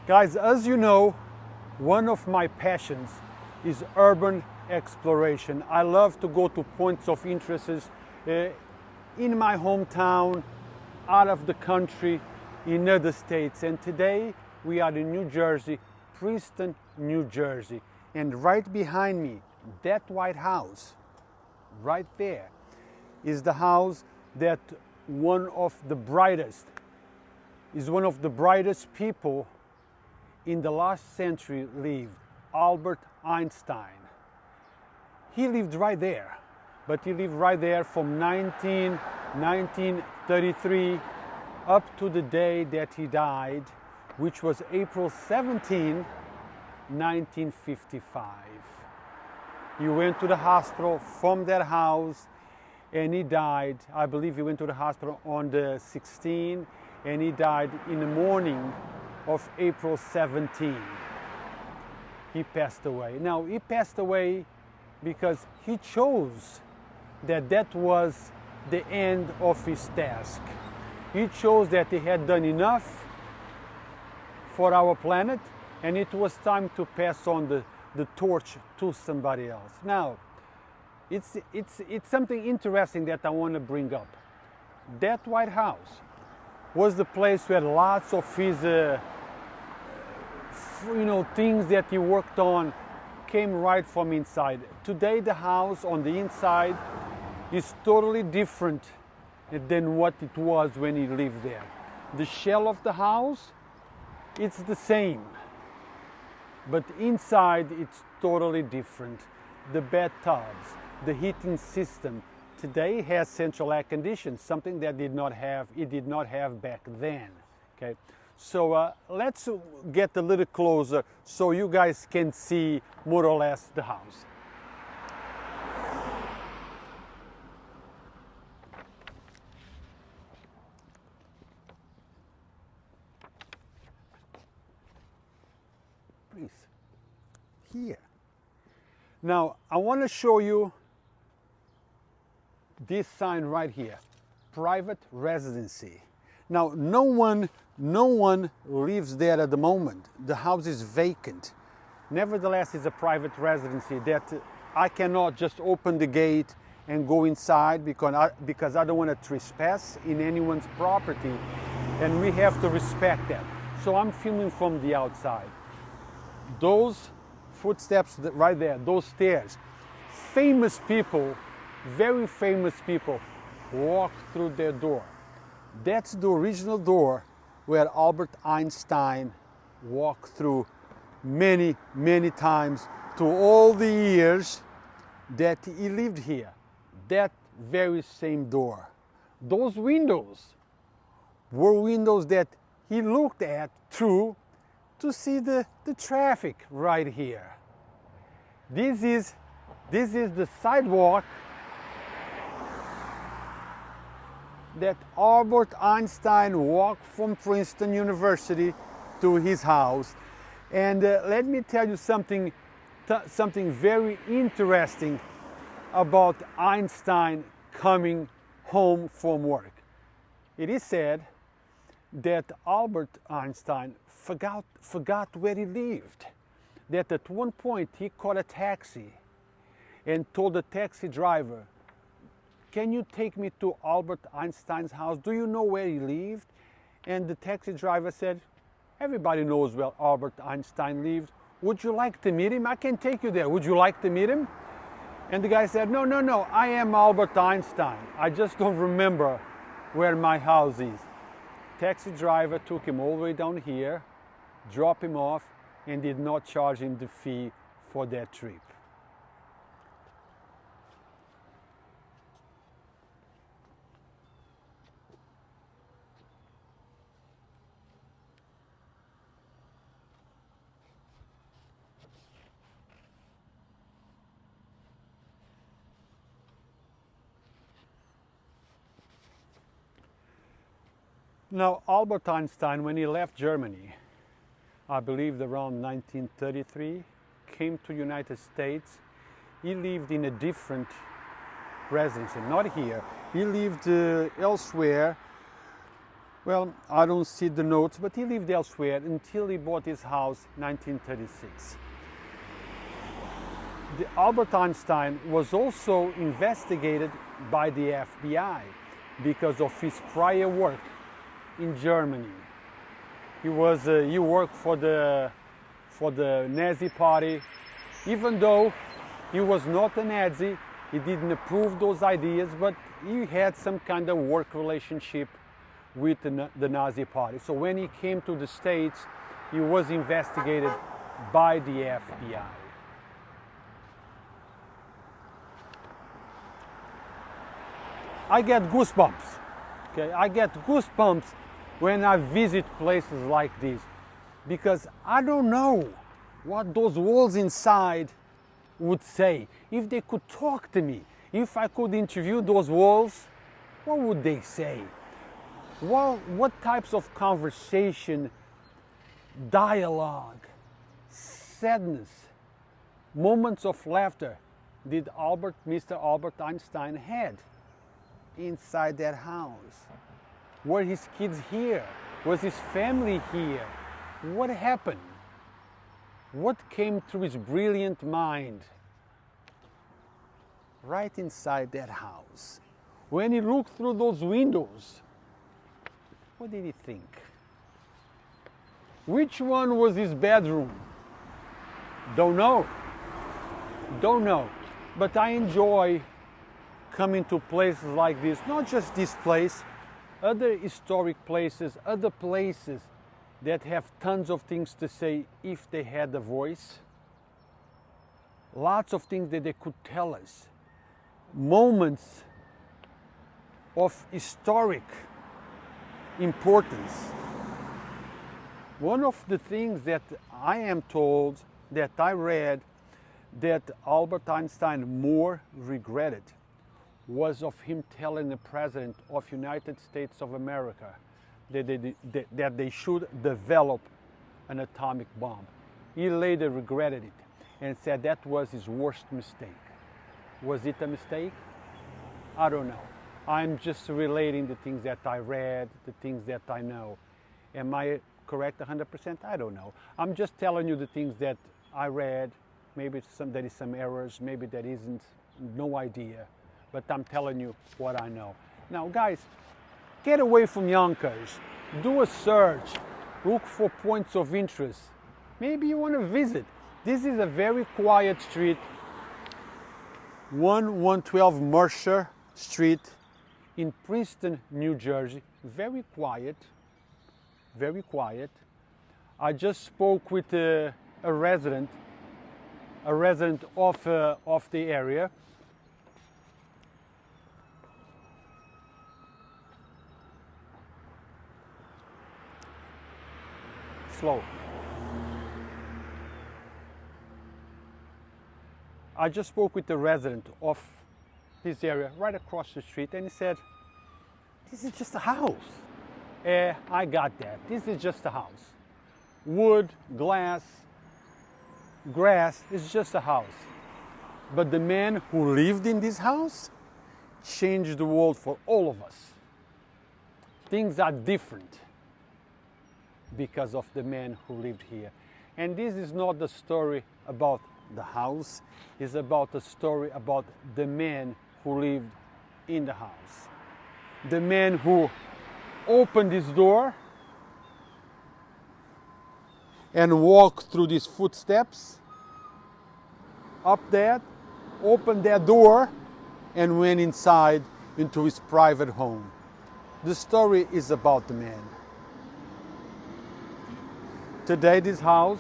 Guys, as you know, one of my passions is urban exploration. I love to go to points of interest in my hometown, out of the country, in other states. And today we are in New Jersey, Princeton, New Jersey. And right behind me, that White House, right there, is the house that one of the brightest people in the last century lived, Albert Einstein. He lived right there, but he lived right there from 1933 up to the day that he died, which was April 17, 1955. He went to the hospital from that house and he died. I believe he went to the hospital on the 16th and he died in the morning of April 17. He passed away. Now, he passed away because he chose that was the end of his task. He chose that he had done enough for our planet and it was time to pass on the torch to somebody else. Now, it's something interesting that I want to bring up. That White House was the place where lots of his things that he worked on came right from inside. Today the house on the inside is totally different than what it was when he lived there. The shell of the house, it's the same, but inside it's totally different. The bathtubs, the heating system today has central air conditioning, something that it did not have back then. Okay, so let's get a little closer so you guys can see more or less the house. Please, here. Now I want to show you this sign right here, private residency. Now, no one lives there at the moment. The house is vacant. Nevertheless, it's a private residency that I cannot just open the gate and go inside because I don't want to trespass in anyone's property, and we have to respect that. So I'm filming from the outside. Those footsteps right there, those stairs, famous people, very famous people walk through their door. That's the original door where Albert Einstein walked through many, many times to all the years that he lived here. That very same door. Those windows were windows that he looked at through to see the traffic right here. This is the sidewalk that Albert Einstein walked from Princeton University to his house. And let me tell you something very interesting about Einstein coming home from work. It is said that Albert Einstein forgot where he lived. That at one point he caught a taxi and told the taxi driver, "Can you take me to Albert Einstein's house? Do you know where he lived?" And the taxi driver said, "Everybody knows where Albert Einstein lived. Would you like to meet him? I can take you there. Would you like to meet him?" And the guy said, No, I am Albert Einstein. I just don't remember where my house is." Taxi driver took him all the way down here, dropped him off, and did not charge him the fee for that trip. Now, Albert Einstein, when he left Germany, I believe around 1933, came to the United States. He lived in a different residency, not here. He lived elsewhere Well, I don't see the notes, but he lived elsewhere until he bought his house in 1936. Albert Einstein was also investigated by the FBI because of his prior work in Germany. He worked for the Nazi Party. Even though he was not a Nazi, he didn't approve those ideas, but he had some kind of work relationship with the Nazi Party. So when he came to the States, he was investigated by the FBI. I get goosebumps. Okay, I get goosebumps when I visit places like this, because I don't know what those walls inside would say. If they could talk to me, if I could interview those walls, what would they say? Well, what types of conversation, dialogue, sadness, moments of laughter did Mr. Albert Einstein had inside that house? Were his kids here? Was his family here? What happened? What came through his brilliant mind right inside that house? When he looked through those windows, what did he think? Which one was his bedroom? Don't know. Don't know. But I enjoy coming to places like this, not just this place, other historic places, other places that have tons of things to say if they had a voice. Lots of things that they could tell us. Moments of historic importance. One of the things that I am told, that I read, that Albert Einstein more regretted was of him telling the President of United States of America that they should develop an atomic bomb. He later regretted it and said that was his worst mistake. Was it a mistake? I don't know. I'm just relating the things that I read, the things that I know. Am I correct 100%? I don't know. I'm just telling you the things that I read. Maybe there is some errors, maybe there isn't, no idea. But I'm telling you what I know. Now guys, get away from Yonkers. Do a search. Look for points of interest. Maybe you want to visit. This is a very quiet street. 112 Mercer Street in Princeton, New Jersey. Very quiet. Very quiet. I just spoke with a resident of the area. Slow. I just spoke with the resident of this area right across the street, and he said, this is just a house. I got that. This is just a house. Wood, glass, grass is just a house. But the man who lived in this house changed the world for all of us. Things are different because of the man who lived here. And this is not the story about the house, it's about the story about the man who lived in the house. The man who opened his door and walked through these footsteps up there, opened that door and went inside into his private home. The story is about the man. Today this house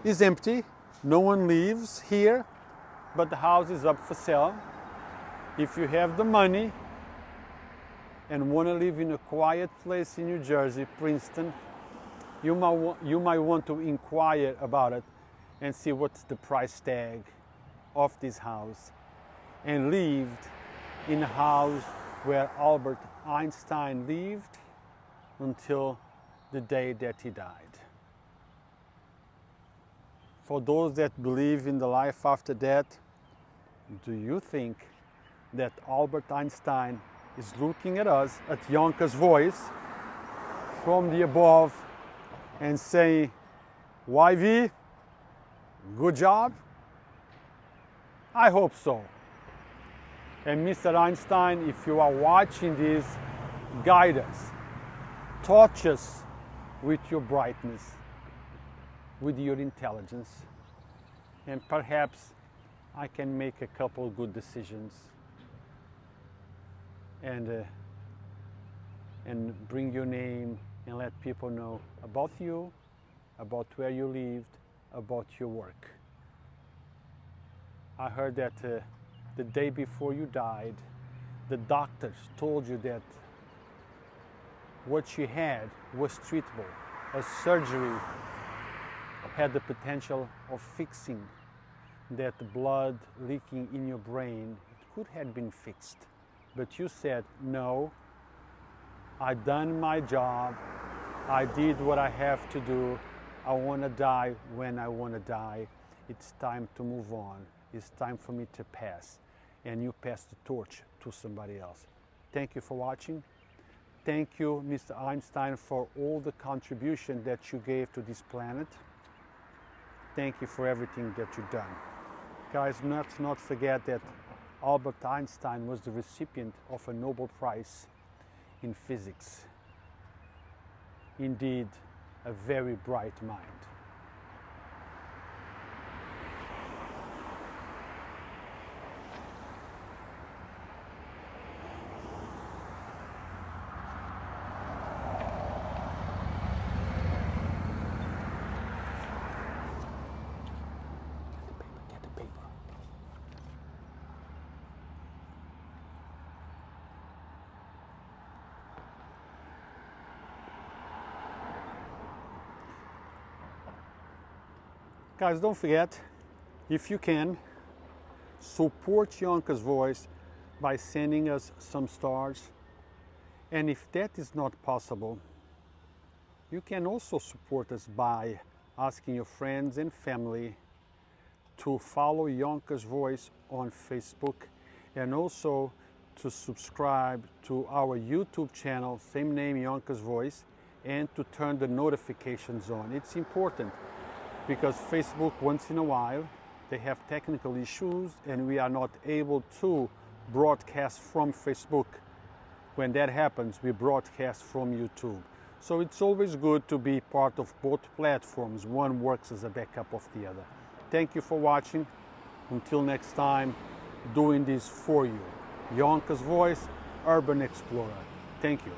is empty. No one lives here, but the house is up for sale. If you have the money and want to live in a quiet place in New Jersey, Princeton, you might want to inquire about it and see what's the price tag of this house, and lived in a house where Albert Einstein lived until the day that he died. For those that believe in the life after death, do you think that Albert Einstein is looking at us, at Yonkers Voice, from the above and saying, YV, good job? I hope so. And Mr. Einstein, if you are watching this, guide us, touch us with your brightness, with your intelligence, and perhaps I can make a couple good decisions and bring your name and let people know about you, about where you lived, about your work. I heard that the day before you died, the doctors told you that what you had was treatable. A surgery had the potential of fixing that blood leaking in your brain. It could have been fixed. But you said, no, I done my job. I did what I have to do. I want to die when I want to die. It's time to move on. It's time for me to pass. And you pass the torch to somebody else. Thank you for watching. Thank you, Mr. Einstein, for all the contribution that you gave to this planet. Thank you for everything that you've done. Guys, let's not forget that Albert Einstein was the recipient of a Nobel Prize in physics. Indeed, a very bright mind. Get the paper. Guys, don't forget, if you can, support Yonkers Voice by sending us some stars. And if that is not possible, you can also support us by asking your friends and family to follow Yonkers Voice on Facebook and also to subscribe to our YouTube channel, same name, Yonkers Voice, and to turn the notifications on. It's important because Facebook, once in a while, they have technical issues and we are not able to broadcast from Facebook. When that happens, we broadcast from YouTube. So it's always good to be part of both platforms. One works as a backup of the other. Thank you for watching. Until next time, doing this for you. Yonkers Voice, Urban Explorer. Thank you.